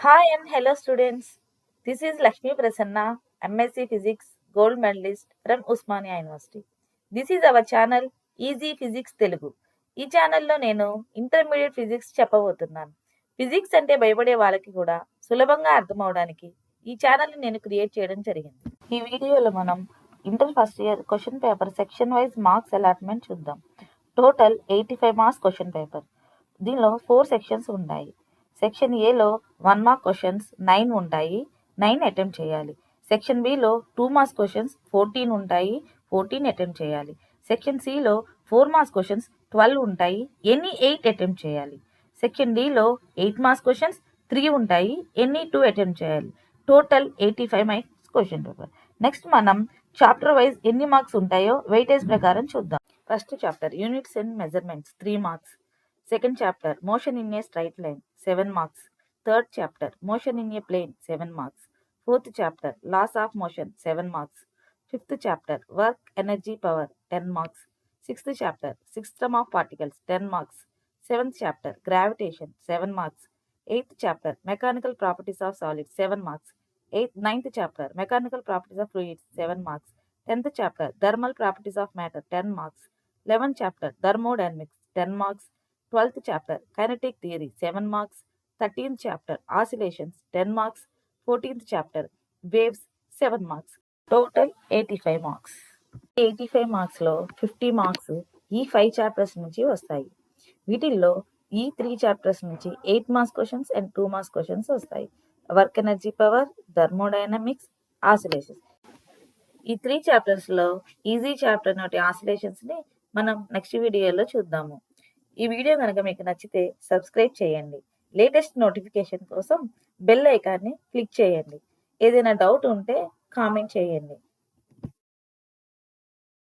Hi and hello students. This is Lakshmi Prasanna, MSc Physics Gold Medalist from Usmania University. This is our channel Easy Physics Telugu. ఈ ఛానల్లో నేను intermediate physics చెప్పబోతున్నాను. Physics అంటే భయపడే వాళ్ళకి కూడా సులభంగా అర్థమవడానికి ఈ ఛానల్ని నేను క్రియేట్ చేయడం జరిగింది. ఈ వీడియోలో మనం inter first year question paper section wise marks allotment చూద్దాం. Total 85 marks question paper. దీనిలో 4 సెక్షన్స్ ఉంటాయి. సెక్షన్ ఏలో 1 మార్క్ క్వశ్చన్స్ 9 ఉంటాయి, 9 అటెంప్ట్ చేయాలి. సెక్షన్ బిలో 2 మార్క్స్ క్వశ్చన్స్ 14 ఉంటాయి, 14 అటెంప్ట్ చేయాలి. సెక్షన్ సిలో 4 మార్క్స్ క్వశ్చన్స్ 12 ఉంటాయి, ఎనీ 8 అటెంప్ట్ చేయాలి. సెక్షన్ డిలో 8 మార్క్స్ క్వశ్చన్స్ 3 ఉంటాయి, ఎనీ 2 అటెంప్ట్ చేయాలి. Total 85 marks question paper. Next మనం చాప్టర్ వైజ్ ఎన్ని మార్క్స్ ఉంటాయో వెయిటేజ్ ప్రకారం చూద్దాం. First chapter units and measurements 3 marks. Second chapter, motion in a straight line, 7 marks. Third chapter, motion in a plane, 7 marks. Fourth chapter, laws of motion, 7 marks. Fifth chapter, work, energy, power, 10 marks. Sixth chapter, system of particles, 10 marks. Seventh chapter, gravitation, 7 marks. Eighth chapter, mechanical properties of solids, 7 marks. Ninth chapter, mechanical properties of fluids, 7 marks. 10th chapter, thermal properties of matter, 10 marks. 11th chapter, thermodynamics, 10 marks. 12th chapter, kinetic theory, 7 marks. 13th chapter, oscillations, 10 marks. 14th chapter, waves, 7 marks. Total 85 marks. 85 మార్క్స్లో 50 marks ఈ 5 chapters నుంచి వస్తాయి. వీటిల్లో ఈ 3 chapters నుంచి 8 marks questions and 2 marks questions వస్తాయి. Work energy power, thermodynamics, oscillations. ఈ 3 చాప్టర్స్లో easy chapter నోటి ఆసిలేషన్స్ని మనం నెక్స్ట్ వీడియోలో చూద్దాము. ఈ వీడియో కనుక మీకు నచ్చితే సబ్స్క్రైబ్ చేయండి. లేటెస్ట్ నోటిఫికేషన్ కోసం బెల్ ఐకాన్ని క్లిక్ చేయండి. ఏదైనా డౌట్ ఉంటే కామెంట్ చేయండి.